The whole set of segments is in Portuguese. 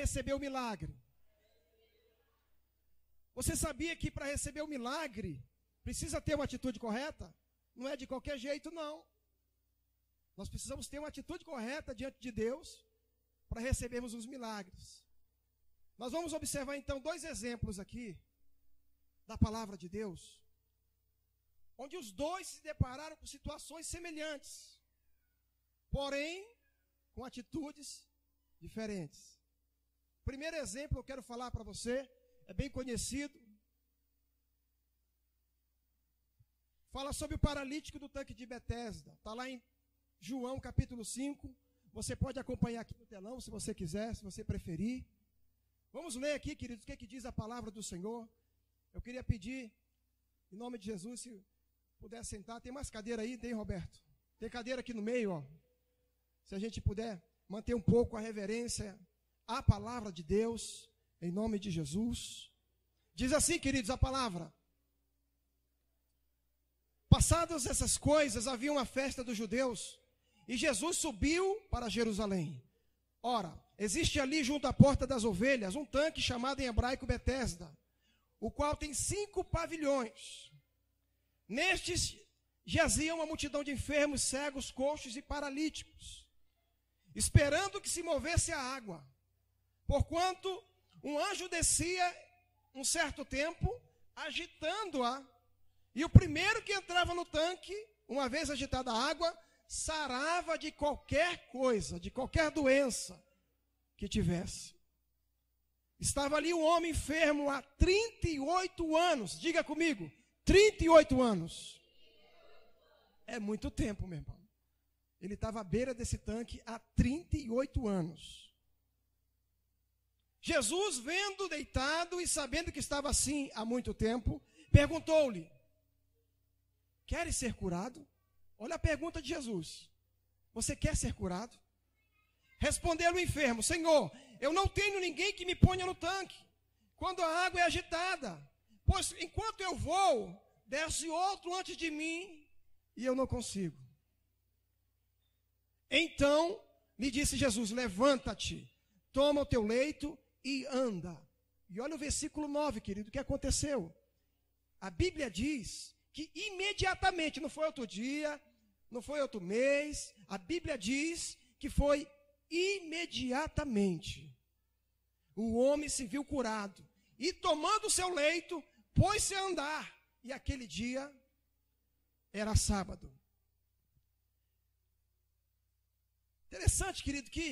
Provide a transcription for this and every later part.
receber o milagre? Você sabia que para receber o milagre, precisa ter uma atitude correta? Não é de qualquer jeito, não. Nós precisamos ter uma atitude correta diante de Deus para recebermos os milagres. Nós vamos observar então 2 exemplos aqui da palavra de Deus, onde os dois se depararam com situações semelhantes, porém com atitudes diferentes. O primeiro exemplo que eu quero falar para você é bem conhecido. Fala sobre o paralítico do tanque de Betesda. Está lá em João capítulo 5. Você pode acompanhar aqui no telão, se você quiser, se você preferir. Vamos ler aqui, queridos, o que diz a palavra do Senhor. Eu queria pedir, em nome de Jesus, se puder sentar. Tem mais cadeira aí? Tem, Roberto? Tem cadeira aqui no meio, ó. Se a gente puder manter um pouco a reverência à palavra de Deus, em nome de Jesus. Diz assim, queridos, a palavra. Passadas essas coisas, havia uma festa dos judeus, e Jesus subiu para Jerusalém. Ora, existe ali junto à porta das ovelhas um tanque chamado em hebraico Betesda, o qual tem 5 pavilhões. Nestes jazia uma multidão de enfermos, cegos, coxos e paralíticos, esperando que se movesse a água. Porquanto um anjo descia um certo tempo, agitando-a, e o primeiro que entrava no tanque, uma vez agitada a água, sarava de qualquer coisa, de qualquer doença que tivesse. Estava ali um homem enfermo há 38 anos. Diga comigo, 38 anos. É muito tempo, meu irmão. Ele estava à beira desse tanque há 38 anos. Jesus, vendo deitado e sabendo que estava assim há muito tempo, perguntou-lhe: queres ser curado? Olha a pergunta de Jesus. Você quer ser curado? Respondeu o enfermo: Senhor, eu não tenho ninguém que me ponha no tanque quando a água é agitada, pois enquanto eu vou, desce outro antes de mim e eu não consigo. Então lhe disse Jesus: levanta-te, toma o teu leito e anda. E olha o versículo 9, querido, o que aconteceu? A Bíblia diz que imediatamente, não foi outro dia, não foi outro mês, a Bíblia diz que foi imediatamente. O homem se viu curado e, tomando o seu leito, pôs-se a andar. E aquele dia era sábado. Interessante, querido, que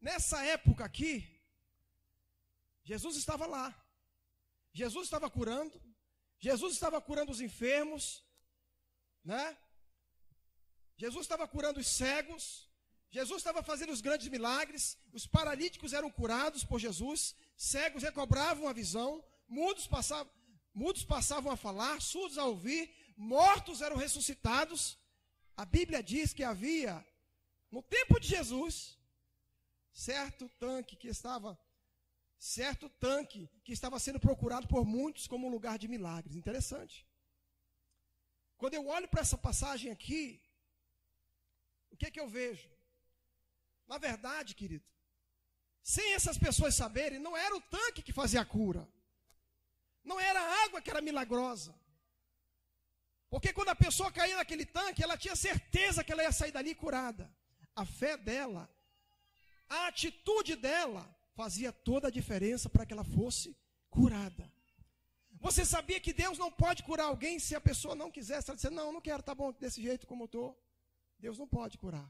nessa época aqui, Jesus estava lá. Jesus estava curando. Jesus estava curando os enfermos, né? Jesus estava curando os cegos. Jesus estava fazendo os grandes milagres. Os paralíticos eram curados por Jesus. Cegos recobravam a visão. Mudos passavam a falar. Surdos a ouvir. Mortos eram ressuscitados. A Bíblia diz que havia, no tempo de Jesus, certo tanque que estava sendo procurado por muitos como um lugar de milagres. Interessante. Quando eu olho para essa passagem aqui, o que é que eu vejo? Na verdade, querido, sem essas pessoas saberem, não era o tanque que fazia a cura. Não era a água que era milagrosa. Porque quando a pessoa caía naquele tanque, ela tinha certeza que ela ia sair dali curada. A fé dela, a atitude dela, fazia toda a diferença para que ela fosse curada. Você sabia que Deus não pode curar alguém se a pessoa não quiser? Se ela disser, não quero, tá bom, desse jeito como eu estou. Deus não pode curar.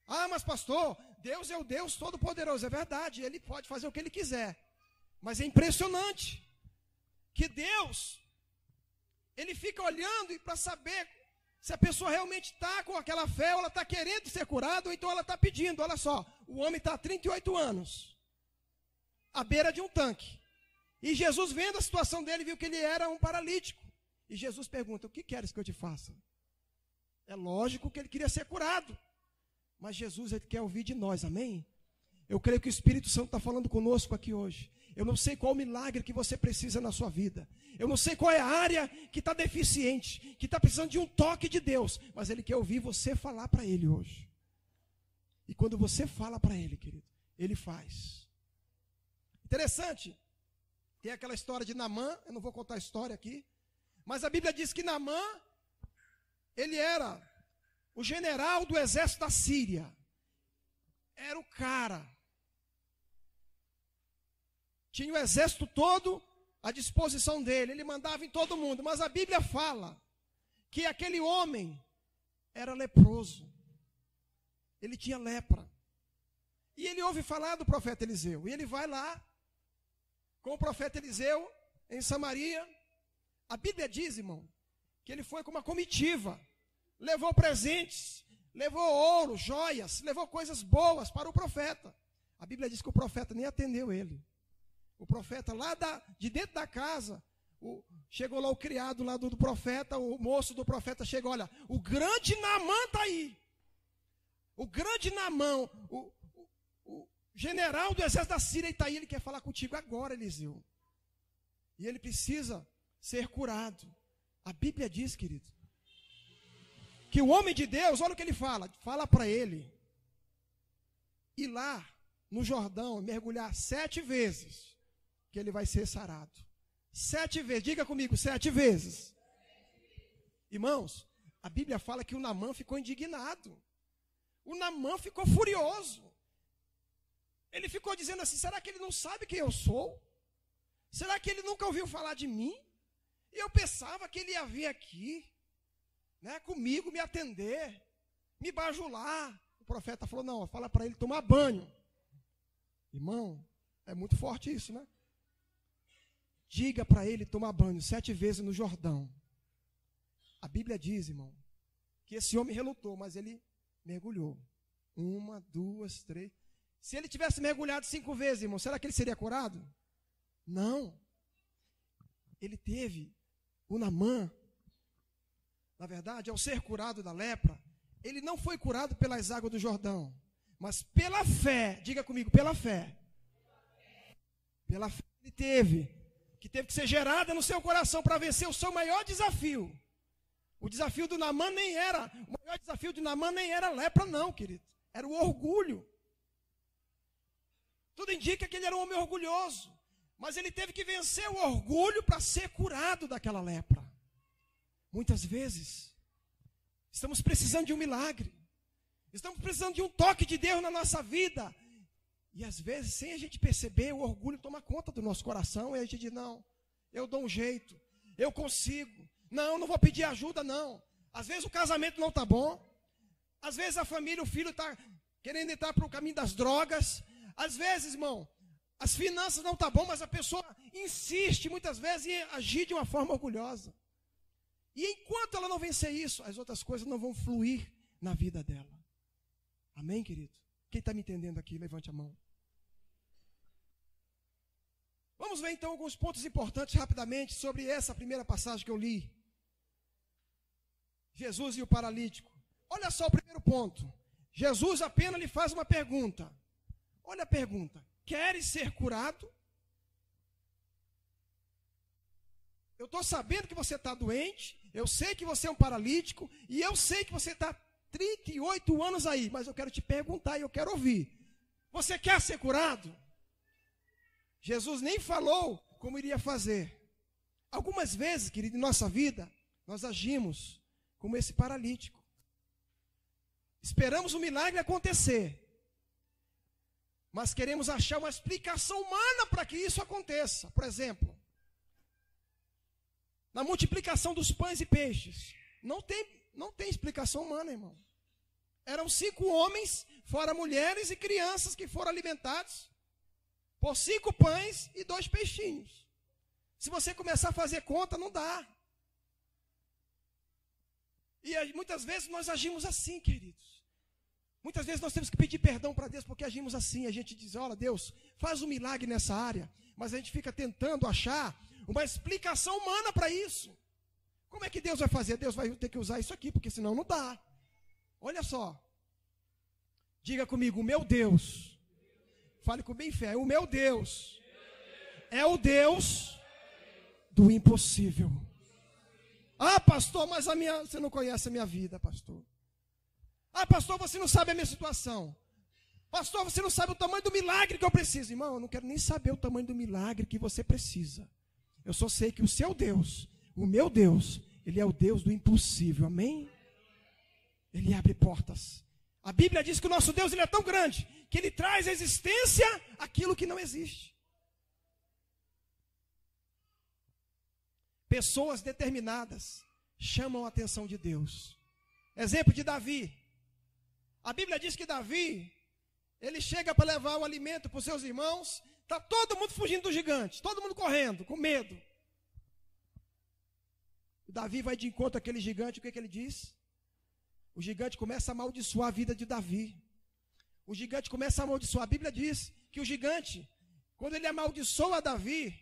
Ah, mas pastor, Deus é o Deus Todo-Poderoso. É verdade, Ele pode fazer o que Ele quiser. Mas é impressionante que Deus, Ele fica olhando para saber se a pessoa realmente está com aquela fé, ou ela está querendo ser curada, ou então ela está pedindo. Olha só, o homem está há 38 anos, à beira de um tanque. E Jesus, vendo a situação dele, viu que ele era um paralítico. E Jesus pergunta: o que queres que eu te faça? É lógico que ele queria ser curado. Mas Jesus, ele quer ouvir de nós, amém? Eu creio que o Espírito Santo está falando conosco aqui hoje. Eu não sei qual milagre que você precisa na sua vida. Eu não sei qual é a área que está deficiente, que está precisando de um toque de Deus. Mas Ele quer ouvir você falar para Ele hoje. E quando você fala para Ele, querido, Ele faz. Interessante. Tem aquela história de Naamã, eu não vou contar a história aqui, mas a Bíblia diz que Naamã, ele era o general do exército da Síria. Era o cara. Tinha o exército todo à disposição dele, ele mandava em todo mundo, mas a Bíblia fala que aquele homem era leproso. Ele tinha lepra. E ele ouve falar do profeta Eliseu. E ele vai lá com o profeta Eliseu em Samaria. A Bíblia diz, irmão, que ele foi com uma comitiva. Levou presentes, levou ouro, joias, levou coisas boas para o profeta. A Bíblia diz que o profeta nem atendeu ele. O profeta lá de dentro da casa, chegou lá o criado lá do profeta, o moço do profeta chegou, olha, o grande Naamã está aí. O grande Naamã, o general do exército da Síria está aí, ele quer falar contigo agora, Eliseu. E ele precisa ser curado. A Bíblia diz, querido, que o homem de Deus, olha o que ele fala para ele, ir lá no Jordão, mergulhar 7 vezes, que ele vai ser sarado. 7 vezes, diga comigo, 7 vezes. Irmãos, a Bíblia fala que o Naamã ficou indignado. O Naamã ficou furioso. Ele ficou dizendo assim, será que ele não sabe quem eu sou? Será que ele nunca ouviu falar de mim? E eu pensava que ele ia vir aqui, né, comigo, me atender, me bajular. O profeta falou, não, fala para ele tomar banho. Irmão, é muito forte isso, né? Diga para ele tomar banho 7 vezes no Jordão. A Bíblia diz, irmão, que esse homem relutou, mas ele mergulhou. 1, 2, 3. Se ele tivesse mergulhado 5 vezes, irmão, será que ele seria curado? Não. Ele teve o Naamã. Na verdade, ao ser curado da lepra, ele não foi curado pelas águas do Jordão, mas pela fé. Diga comigo, pela fé. Pela fé ele teve que ser gerada no seu coração para vencer o seu maior desafio. O desafio do Naamã o maior desafio de Naamã nem era a lepra não, querido. Era o orgulho. Tudo indica que ele era um homem orgulhoso, mas ele teve que vencer o orgulho para ser curado daquela lepra. Muitas vezes, estamos precisando de um milagre. Estamos precisando de um toque de Deus na nossa vida. E às vezes, sem a gente perceber, o orgulho toma conta do nosso coração. E a gente diz, não, eu dou um jeito, eu consigo. Não vou pedir ajuda, não. Às vezes o casamento não está bom. Às vezes a família, o filho está querendo entrar para o caminho das drogas. Às vezes, irmão, as finanças não estão bom, mas a pessoa insiste muitas vezes em agir de uma forma orgulhosa. E enquanto ela não vencer isso, as outras coisas não vão fluir na vida dela. Amém, querido? Quem está me entendendo aqui, levante a mão. Vamos ver então alguns pontos importantes rapidamente sobre essa primeira passagem que eu li. Jesus e o paralítico. Olha só o primeiro ponto. Jesus apenas lhe faz uma pergunta. Olha a pergunta. Queres ser curado? Eu estou sabendo que você está doente, eu sei que você é um paralítico, e eu sei que você está 38 anos aí, mas eu quero te perguntar e eu quero ouvir. Você quer ser curado? Jesus nem falou como iria fazer. Algumas vezes, querido, em nossa vida, nós agimos como esse paralítico. Esperamos o milagre acontecer, mas queremos achar uma explicação humana para que isso aconteça. Por exemplo, na multiplicação dos pães e peixes, não tem explicação humana, irmão. Eram 5 homens, fora mulheres e crianças que foram alimentados por 5 pães e 2 peixinhos. Se você começar a fazer conta, não dá. E muitas vezes nós agimos assim, queridos. Muitas vezes nós temos que pedir perdão para Deus porque agimos assim. A gente diz, olha, Deus, faz um milagre nessa área. Mas a gente fica tentando achar uma explicação humana para isso. Como é que Deus vai fazer? Deus vai ter que usar isso aqui, porque senão não dá. Olha só. Diga comigo, o meu Deus. Fale com bem fé. O meu Deus é o Deus do impossível. Ah, pastor, mas você não conhece a minha vida, pastor. Ah, pastor, você não sabe a minha situação. Pastor, você não sabe o tamanho do milagre que eu preciso. Irmão, eu não quero nem saber o tamanho do milagre que você precisa. Eu só sei que o seu Deus, o meu Deus, Ele é o Deus do impossível, amém? Ele abre portas. A Bíblia diz que o nosso Deus, Ele é tão grande, que Ele traz à existência aquilo que não existe. Pessoas determinadas chamam a atenção de Deus. Exemplo de Davi. A Bíblia diz que Davi, ele chega para levar o alimento para os seus irmãos, está todo mundo fugindo do gigante, todo mundo correndo, com medo. O Davi vai de encontro àquele gigante, o que ele diz? O gigante começa a amaldiçoar a vida de Davi. O gigante começa a amaldiçoar. A Bíblia diz que o gigante, quando ele amaldiçoa Davi,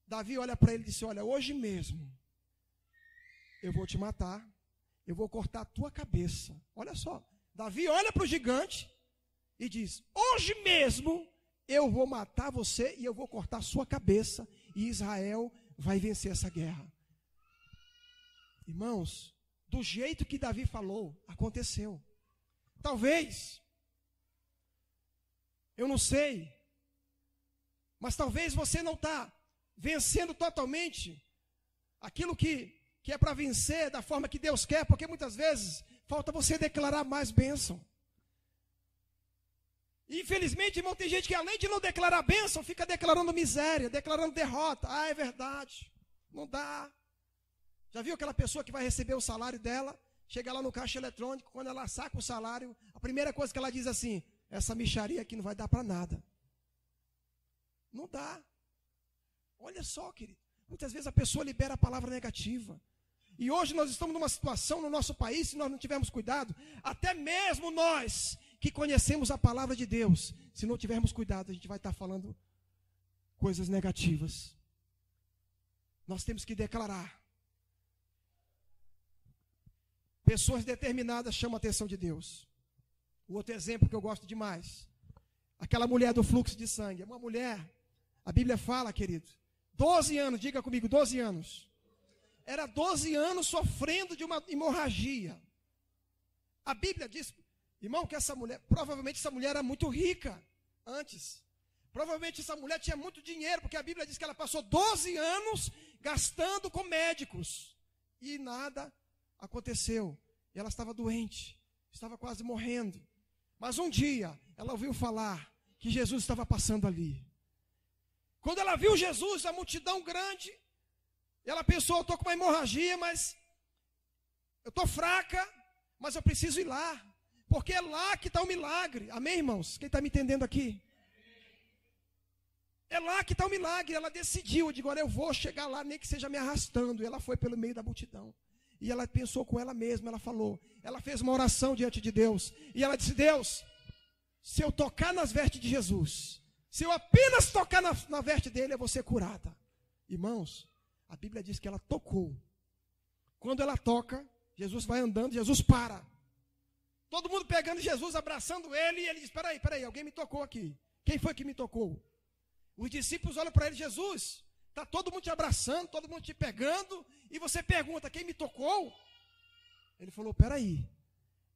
Davi olha para ele e diz: olha, hoje mesmo eu vou te matar, eu vou cortar a tua cabeça. Olha só, Davi olha para o gigante e diz: hoje mesmo eu vou matar você e eu vou cortar a sua cabeça, e Israel vai vencer essa guerra. Irmãos, do jeito que Davi falou, aconteceu. Talvez, eu não sei, mas talvez você não está vencendo totalmente aquilo que é para vencer da forma que Deus quer, porque muitas vezes falta você declarar mais bênção. E infelizmente, irmão, tem gente que além de não declarar bênção, fica declarando miséria, declarando derrota. Ah, é verdade, não dá. Já viu aquela pessoa que vai receber o salário dela, chega lá no caixa eletrônico, quando ela saca o salário, a primeira coisa que ela diz assim: essa mixaria aqui não vai dar para nada. Não dá. Olha só, querido, muitas vezes a pessoa libera a palavra negativa. E hoje nós estamos numa situação no nosso país, se nós não tivermos cuidado, até mesmo nós que conhecemos a palavra de Deus, se não tivermos cuidado, a gente vai estar falando coisas negativas. Nós temos que declarar. Pessoas determinadas chamam a atenção de Deus. O outro exemplo que eu gosto demais, aquela mulher do fluxo de sangue. Uma mulher, a Bíblia fala, querido, 12 anos, diga comigo, 12 anos. Era 12 anos sofrendo de uma hemorragia. A Bíblia diz, irmão, que essa mulher, provavelmente essa mulher era muito rica antes. Provavelmente essa mulher tinha muito dinheiro, porque a Bíblia diz que ela passou 12 anos gastando com médicos. E nada aconteceu. E ela estava doente, estava quase morrendo. Mas um dia, ela ouviu falar que Jesus estava passando ali. Quando ela viu Jesus, a multidão grande, ela pensou: eu estou com uma hemorragia, mas eu estou fraca, mas eu preciso ir lá, porque é lá que está o milagre. Amém, irmãos? Quem está me entendendo aqui? É lá que está o milagre. Ela decidiu, eu digo: olha, eu vou chegar lá, nem que seja me arrastando. E ela foi pelo meio da multidão. E ela pensou com ela mesma, ela falou, ela fez uma oração diante de Deus. E ela disse: Deus, se eu tocar nas vestes de Jesus, se eu apenas tocar na veste dele, eu vou ser curada. Irmãos, a Bíblia diz que ela tocou. Quando ela toca, Jesus vai andando, Jesus para. Todo mundo pegando Jesus, abraçando ele, e ele diz: peraí, alguém me tocou aqui. Quem foi que me tocou? Os discípulos olham para ele: Jesus, está todo mundo te abraçando, todo mundo te pegando, e você pergunta: quem me tocou? Ele falou: peraí,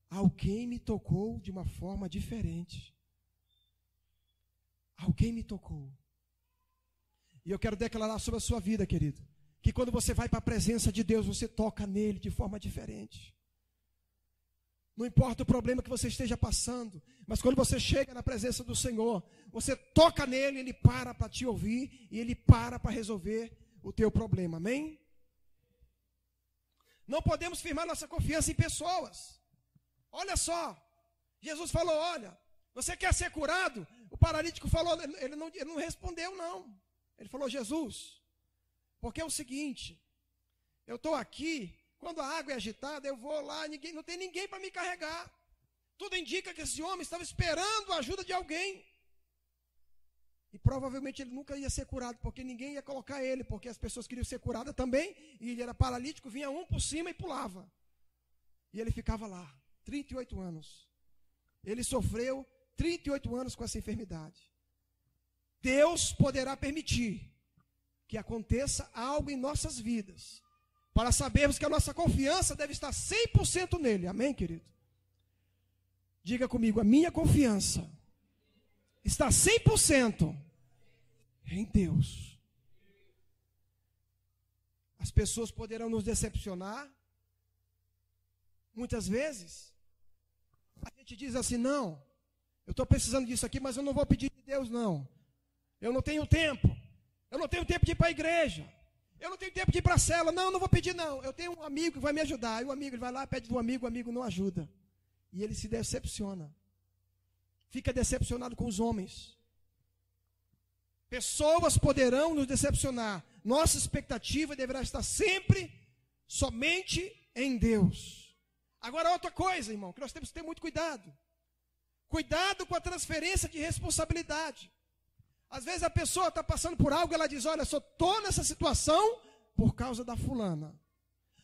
alguém me tocou de uma forma diferente. Alguém me tocou. E eu quero declarar sobre a sua vida, querido, que quando você vai para a presença de Deus, você toca nele de forma diferente. Não importa o problema que você esteja passando, mas quando você chega na presença do Senhor, você toca nele, ele para te ouvir, e ele para resolver o teu problema, amém? Não podemos firmar nossa confiança em pessoas. Olha só, Jesus falou: olha, você quer ser curado? O paralítico falou, ele não respondeu não. Ele falou: Jesus, porque é o seguinte, eu estou aqui, quando a água é agitada, eu vou lá, não tem ninguém para me carregar. Tudo indica que esse homem estava esperando a ajuda de alguém. E provavelmente ele nunca ia ser curado, porque ninguém ia colocar ele, porque as pessoas queriam ser curadas também, e ele era paralítico, vinha um por cima e pulava. E ele ficava lá, 38 anos. Ele sofreu 38 anos com essa enfermidade. Deus poderá permitir que aconteça algo em nossas vidas, para sabermos que a nossa confiança deve estar 100% nele. Amém, querido? Diga comigo, a minha confiança está 100% em Deus. As pessoas poderão nos decepcionar. Muitas vezes, a gente diz assim, não, eu estou precisando disso aqui, mas eu não vou pedir de Deus, não. Eu não tenho tempo. Eu não tenho tempo de ir para a igreja. Eu não tenho tempo de ir para a cela. Não, eu não vou pedir, não. Eu tenho um amigo que vai me ajudar. E o amigo ele vai lá, pede do amigo, o amigo não ajuda. E ele se decepciona. Fica decepcionado com os homens. Pessoas poderão nos decepcionar. Nossa expectativa deverá estar sempre somente em Deus. Agora, outra coisa, irmão, que nós temos que ter muito cuidado. Cuidado com a transferência de responsabilidade. Às vezes a pessoa está passando por algo, ela diz, olha, eu só estou nessa situação por causa da fulana.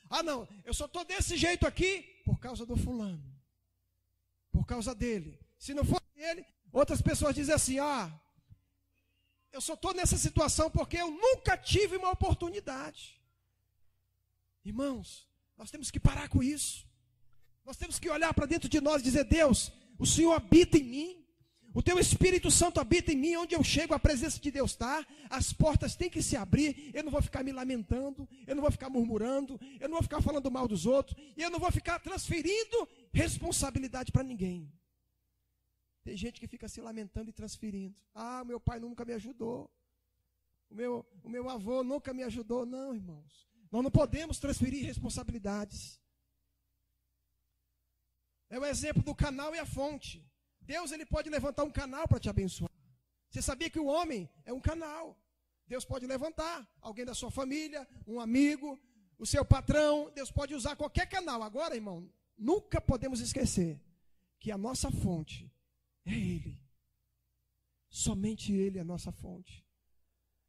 Ah, não, eu só estou desse jeito aqui por causa do fulano. Por causa dele. Se não fosse ele, outras pessoas dizem assim, eu só estou nessa situação porque eu nunca tive uma oportunidade. Irmãos, nós temos que parar com isso. Nós temos que olhar para dentro de nós e dizer, Deus, o Senhor habita em mim. O teu Espírito Santo habita em mim, onde eu chego, a presença de Deus está, as portas têm que se abrir, eu não vou ficar me lamentando, eu não vou ficar murmurando, eu não vou ficar falando mal dos outros, e eu não vou ficar transferindo responsabilidade para ninguém. Tem gente que fica se lamentando e transferindo. Ah, meu pai nunca me ajudou, o meu avô nunca me ajudou. Não, irmãos, nós não podemos transferir responsabilidades. É o exemplo do canal e a fonte. Deus ele pode levantar um canal para te abençoar. Você sabia que o homem é um canal? Deus pode levantar alguém da sua família, um amigo, o seu patrão. Deus pode usar qualquer canal. Agora, irmão, nunca podemos esquecer que a nossa fonte é Ele. Somente Ele é a nossa fonte.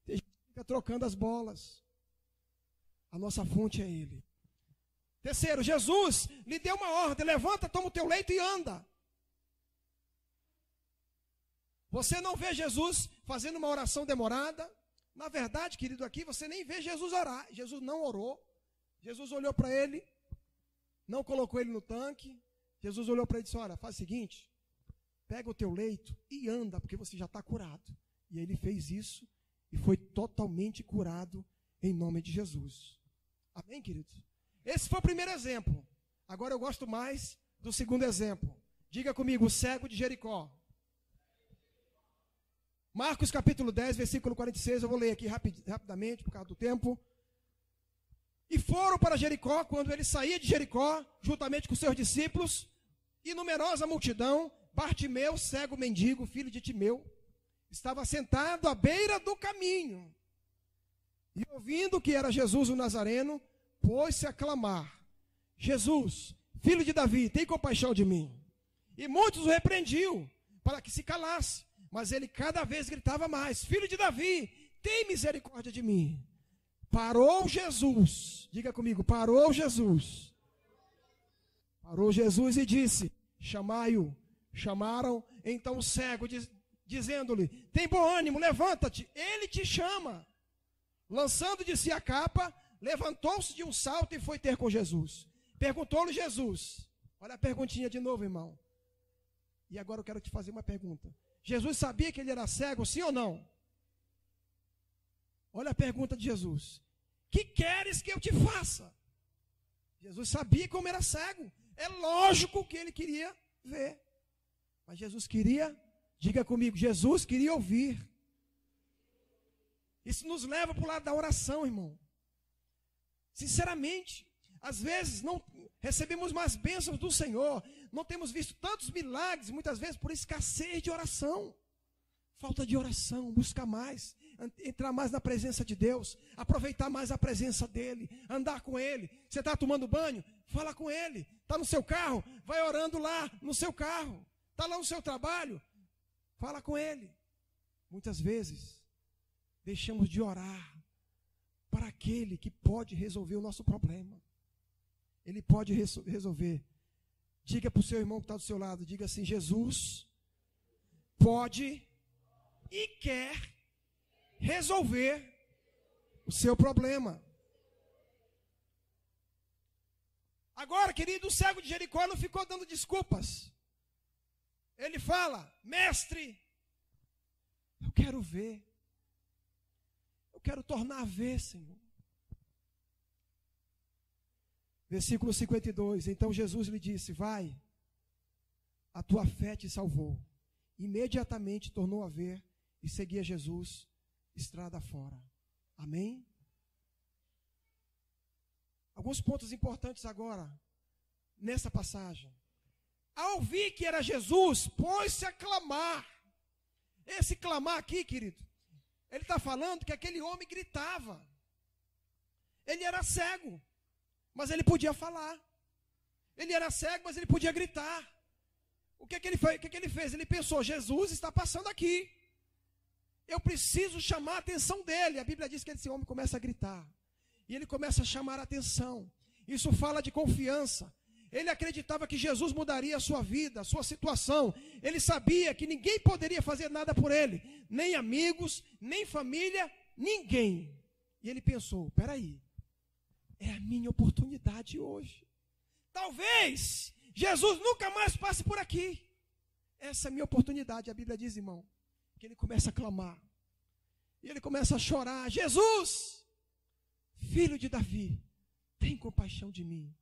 Tem gente que fica trocando as bolas. A nossa fonte é Ele. Terceiro, Jesus lhe deu uma ordem. Levanta, toma o teu leito e anda. Você não vê Jesus fazendo uma oração demorada. Na verdade, querido, aqui você nem vê Jesus orar. Jesus não orou. Jesus olhou para ele, não colocou ele no tanque. Jesus olhou para ele e disse, olha, faz o seguinte, pega o teu leito e anda, porque você já está curado. E ele fez isso e foi totalmente curado em nome de Jesus. Amém, queridos? Esse foi o primeiro exemplo. Agora eu gosto mais do segundo exemplo. Diga comigo, o cego de Jericó. Marcos capítulo 10, versículo 46, eu vou ler aqui rapidamente por causa do tempo. E foram para Jericó, quando ele saía de Jericó, juntamente com seus discípulos, e numerosa multidão, Bartimeu, cego mendigo, filho de Timeu, estava sentado à beira do caminho. E ouvindo que era Jesus o Nazareno, pôs-se a clamar, Jesus, filho de Davi, tem compaixão de mim. E muitos o repreendiam, para que se calasse. Mas ele cada vez gritava mais, filho de Davi, tem misericórdia de mim. Parou Jesus, diga comigo, parou Jesus. Parou Jesus e disse, chamai-o. Chamaram então o cego, dizendo-lhe, tem bom ânimo, levanta-te, ele te chama. Lançando de si a capa, levantou-se de um salto e foi ter com Jesus. Perguntou-lhe Jesus, olha a perguntinha de novo, irmão. E agora eu quero te fazer uma pergunta. Jesus sabia que ele era cego, sim ou não? Olha a pergunta de Jesus. Que queres que eu te faça? Jesus sabia como era cego. É lógico que ele queria ver. Mas Jesus queria, diga comigo, Jesus queria ouvir. Isso nos leva para o lado da oração, irmão. Sinceramente, às vezes não recebemos mais bênçãos do Senhor, não temos visto tantos milagres, muitas vezes por escassez de oração. Falta de oração, buscar mais, entrar mais na presença de Deus, aproveitar mais a presença dEle, andar com Ele. Você está tomando banho? Fala com Ele. Está no seu carro? Vai orando lá no seu carro. Está lá no seu trabalho? Fala com Ele. Muitas vezes, deixamos de orar para aquele que pode resolver o nosso problema. Ele pode resolver. Diga para o seu irmão que está do seu lado, diga assim, Jesus pode e quer resolver o seu problema. Agora, querido, o cego de Jericó não ficou dando desculpas. Ele fala: mestre, eu quero ver. Eu quero tornar a ver, Senhor. Versículo 52. Então Jesus lhe disse: vai, a tua fé te salvou. Imediatamente tornou a ver e seguia Jesus estrada fora. Amém? Alguns pontos importantes agora, nessa passagem. Ao ouvir que era Jesus, pôs-se a clamar. Esse clamar aqui, querido, ele está falando que aquele homem gritava. Ele era cego, mas ele podia falar. Ele era cego, mas ele podia gritar. O que ele fez? Ele pensou: Jesus está passando aqui. Eu preciso chamar a atenção dele. A Bíblia diz que esse homem começa a gritar. E ele começa a chamar a atenção. Isso fala de confiança. Ele acreditava que Jesus mudaria a sua vida, a sua situação. Ele sabia que ninguém poderia fazer nada por ele. Nem amigos, nem família, ninguém. E ele pensou: peraí, é a minha oportunidade hoje. Talvez Jesus nunca mais passe por aqui. Essa é a minha oportunidade. A Bíblia diz, irmão, que ele começa a clamar. E ele começa a chorar: Jesus, filho de Davi, tem compaixão de mim.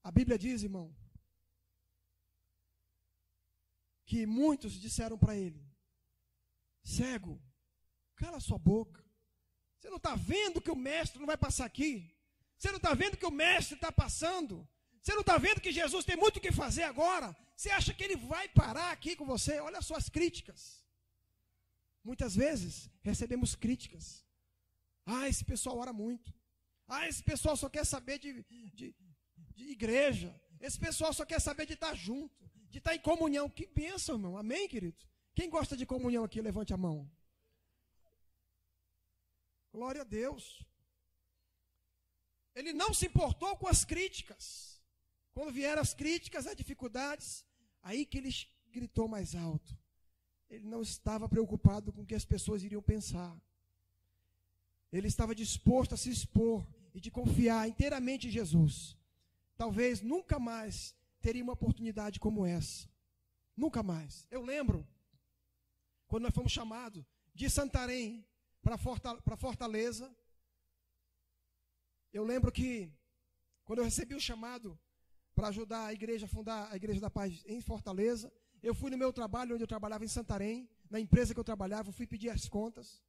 A Bíblia diz, irmão, que muitos disseram para ele: cego, cala sua boca. Você não está vendo que o mestre não vai passar aqui? Você não está vendo que o mestre está passando? Você não está vendo que Jesus tem muito o que fazer agora? Você acha que ele vai parar aqui com você? Olha as suas críticas. Muitas vezes recebemos críticas. Ah, esse pessoal ora muito. Ah, esse pessoal só quer saber de igreja. Esse pessoal só quer saber de estar junto, de estar em comunhão. Que bênção, irmão. Amém, querido? Quem gosta de comunhão aqui, levante a mão. Glória a Deus. Ele não se importou com as críticas. Quando vieram as críticas, as dificuldades, aí que ele gritou mais alto. Ele não estava preocupado com o que as pessoas iriam pensar. Ele estava disposto a se expor e de confiar inteiramente em Jesus. Talvez nunca mais teria uma oportunidade como essa. Nunca mais. Eu lembro, quando nós fomos chamados de Santarém para Fortaleza, eu lembro que, quando eu recebi o chamado para ajudar a igreja a fundar a Igreja da Paz em Fortaleza, eu fui no meu trabalho, onde eu trabalhava em Santarém, na empresa que eu trabalhava, fui pedir as contas.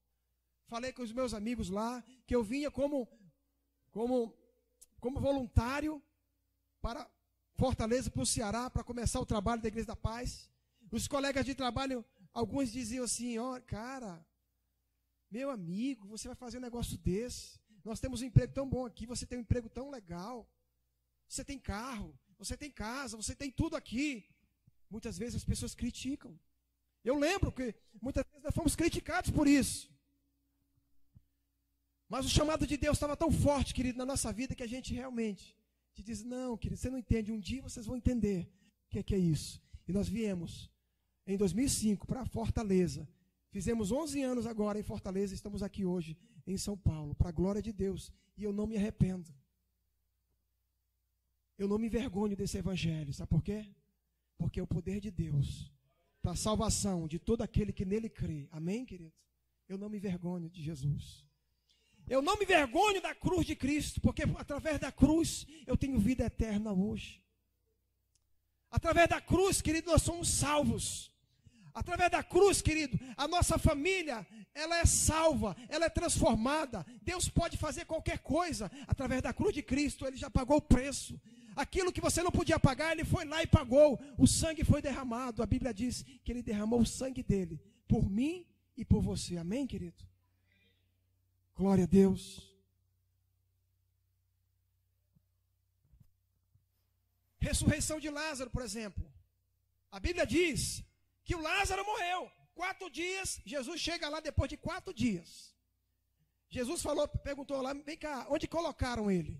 Falei com os meus amigos lá, que eu vinha como voluntário para Fortaleza, para o Ceará, para começar o trabalho da Igreja da Paz. Os colegas de trabalho, alguns diziam assim: ó, cara, meu amigo, você vai fazer um negócio desse? Nós temos um emprego tão bom aqui, você tem um emprego tão legal. Você tem carro, você tem casa, você tem tudo aqui. Muitas vezes as pessoas criticam. Eu lembro que muitas vezes nós fomos criticados por isso. Mas o chamado de Deus estava tão forte, querido, na nossa vida, que a gente realmente te diz: não, querido, você não entende. Um dia vocês vão entender o que é isso. E nós viemos em 2005 para Fortaleza. Fizemos 11 anos agora em Fortaleza. Estamos aqui hoje em São Paulo, para a glória de Deus. E eu não me arrependo. Eu não me envergonho desse evangelho. Sabe por quê? Porque é o poder de Deus para a salvação de todo aquele que nele crê. Amém, querido? Eu não me envergonho de Jesus. Eu não me envergonho da cruz de Cristo, porque através da cruz eu tenho vida eterna hoje. Através da cruz, querido, nós somos salvos. Através da cruz, querido, a nossa família, ela é salva, ela é transformada. Deus pode fazer qualquer coisa. Através da cruz de Cristo, Ele já pagou o preço. Aquilo que você não podia pagar, Ele foi lá e pagou. O sangue foi derramado. A Bíblia diz que Ele derramou o sangue dEle por mim e por você. Amém, querido? Glória a Deus. Ressurreição de Lázaro, por exemplo. A Bíblia diz que o Lázaro morreu. 4 dias, Jesus chega lá depois de 4 dias. Jesus perguntou lá: vem cá, onde colocaram ele?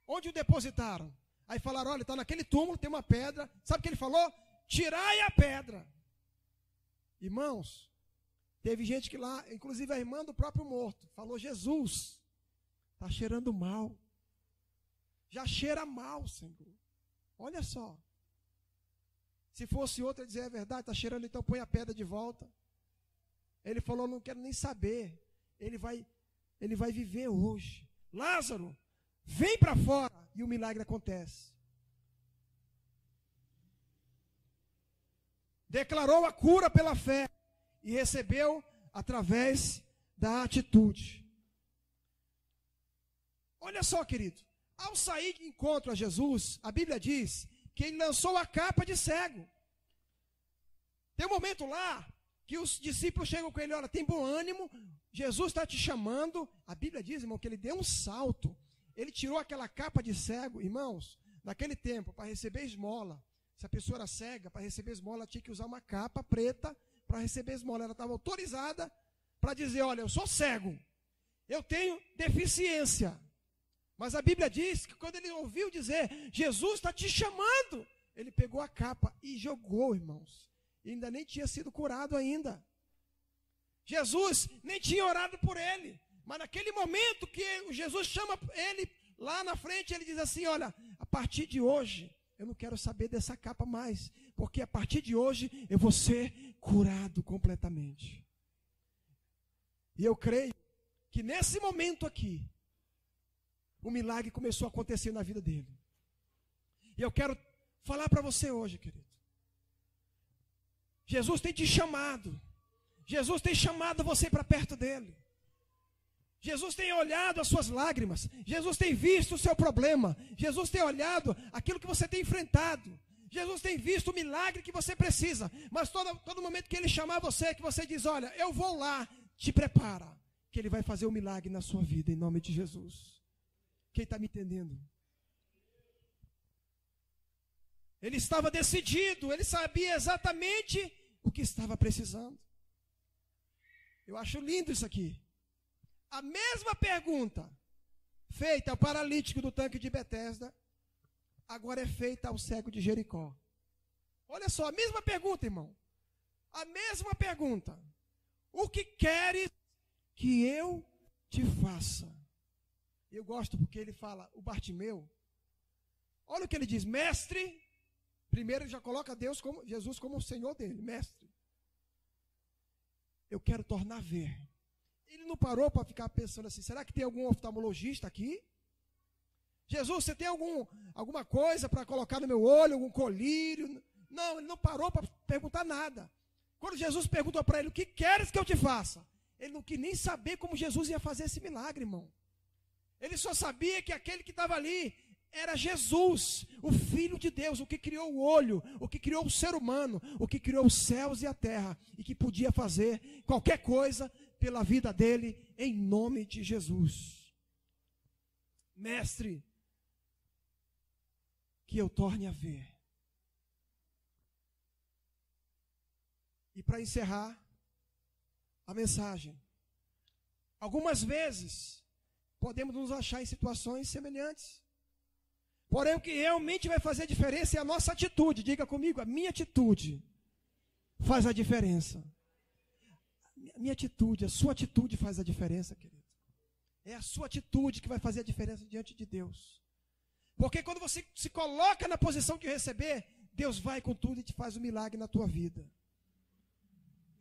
Onde o depositaram? Aí falaram: olha, está naquele túmulo, tem uma pedra. Sabe o que ele falou? Tirai a pedra. Irmãos, teve gente que lá, inclusive a irmã do próprio morto, falou: Jesus, está cheirando mal. Já cheira mal, Senhor. Olha só. Se fosse outro, ele dizia, é verdade, está cheirando, então põe a pedra de volta. Ele falou, não quero nem saber. Ele vai viver hoje. Lázaro, vem para fora. E o milagre acontece. Declarou a cura pela fé. E recebeu através da atitude. Olha só, querido. Ao sair de encontro a Jesus, a Bíblia diz que ele lançou a capa de cego. Tem um momento lá que os discípulos chegam com ele, olha, tem bom ânimo, Jesus está te chamando. A Bíblia diz, irmão, que ele deu um salto. Ele tirou aquela capa de cego. Irmãos, naquele tempo, para receber esmola, se a pessoa era cega, para receber esmola, tinha que usar uma capa preta para receber esmola. Ela estava autorizada para dizer, olha, eu sou cego, eu tenho deficiência. Mas a Bíblia diz que quando ele ouviu dizer, Jesus está te chamando, ele pegou a capa e jogou, irmãos. E ainda nem tinha sido curado ainda. Jesus nem tinha orado por ele. Mas naquele momento que Jesus chama ele lá na frente, ele diz assim, olha, a partir de hoje, eu não quero saber dessa capa mais. Porque a partir de hoje, eu vou ser curado completamente. E eu creio que nesse momento aqui, o milagre começou a acontecer na vida dele. E eu quero falar para você hoje, querido. Jesus tem te chamado. Jesus tem chamado você para perto dele. Jesus tem olhado as suas lágrimas. Jesus tem visto o seu problema. Jesus tem olhado aquilo que você tem enfrentado. Jesus tem visto o milagre que você precisa. Mas todo momento que ele chamar você, que você diz, olha, eu vou lá, te prepara, que ele vai fazer um milagre na sua vida, em nome de Jesus. Quem está me entendendo? Ele estava decidido, ele sabia exatamente o que estava precisando. Eu acho lindo isso aqui. A mesma pergunta feita ao paralítico do tanque de Betesda, agora é feita ao cego de Jericó. Olha só, a mesma pergunta, irmão. A mesma pergunta. O que queres que eu te faça? Eu gosto porque ele fala, o Bartimeu, olha o que ele diz, mestre. Primeiro ele já coloca Jesus como o Senhor dele, mestre. Eu quero tornar a ver. Ele não parou para ficar pensando assim, será que tem algum oftalmologista aqui? Jesus, você tem alguma coisa para colocar no meu olho, algum colírio? Não, ele não parou para perguntar nada. Quando Jesus perguntou para ele, o que queres que eu te faça? Ele não quis nem saber como Jesus ia fazer esse milagre, irmão. Ele só sabia que aquele que estava ali era Jesus, o Filho de Deus, o que criou o olho, o que criou o ser humano, o que criou os céus e a terra, e que podia fazer qualquer coisa pela vida dele, em nome de Jesus. Mestre, que eu torne a ver. E para encerrar a mensagem, algumas vezes podemos nos achar em situações semelhantes. Porém, o que realmente vai fazer a diferença é a nossa atitude. Diga comigo, a minha atitude faz a diferença. A minha atitude, a sua atitude faz a diferença, querido. É a sua atitude que vai fazer a diferença diante de Deus. Porque quando você se coloca na posição de receber, Deus vai com tudo e te faz um milagre na tua vida.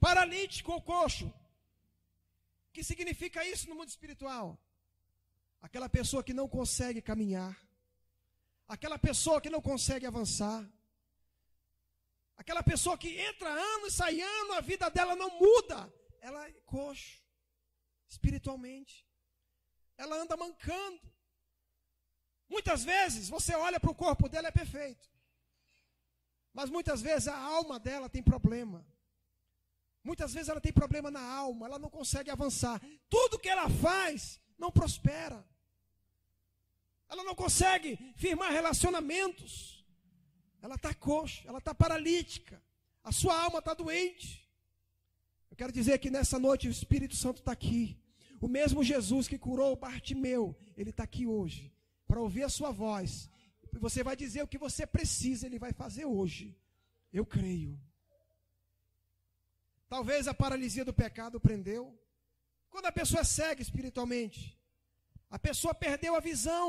Paralítico ou coxo. O que significa isso no mundo espiritual? Aquela pessoa que não consegue caminhar. Aquela pessoa que não consegue avançar. Aquela pessoa que entra ano e sai ano, a vida dela não muda. Ela é coxo, espiritualmente. Ela anda mancando. Muitas vezes você olha para o corpo dela, é perfeito. Mas muitas vezes a alma dela tem problema. Muitas vezes ela tem problema na alma, ela não consegue avançar. Tudo que ela faz não prospera. Ela não consegue firmar relacionamentos. Ela está coxa, ela está paralítica. A sua alma está doente. Eu quero dizer que nessa noite o Espírito Santo está aqui. O mesmo Jesus que curou o Bartimeu, ele está aqui hoje. Para ouvir a sua voz. Você vai dizer o que você precisa, ele vai fazer hoje. Eu creio. Talvez a paralisia do pecado prendeu. Quando a pessoa é cega espiritualmente, a pessoa perdeu a visão.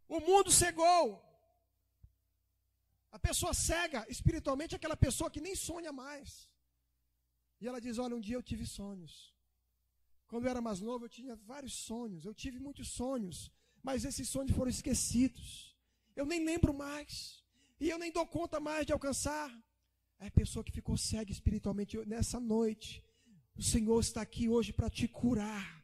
O mundo cegou. A pessoa cega espiritualmente é aquela pessoa que nem sonha mais. E ela diz, olha, um dia eu tive sonhos. Quando eu era mais novo, eu tinha vários sonhos. Eu tive muitos sonhos, mas esses sonhos foram esquecidos. Eu nem lembro mais. E eu nem dou conta mais de alcançar. É a pessoa que ficou cega espiritualmente nessa noite. O Senhor está aqui hoje para te curar.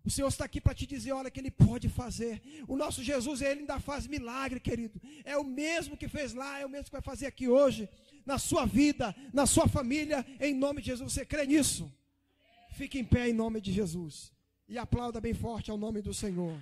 O Senhor está aqui para te dizer, olha, que Ele pode fazer. O nosso Jesus, Ele ainda faz milagre, querido. É o mesmo que fez lá, é o mesmo que vai fazer aqui hoje. Na sua vida, na sua família, em nome de Jesus. Você crê nisso? Fique em pé em nome de Jesus. E aplauda bem forte ao nome do Senhor.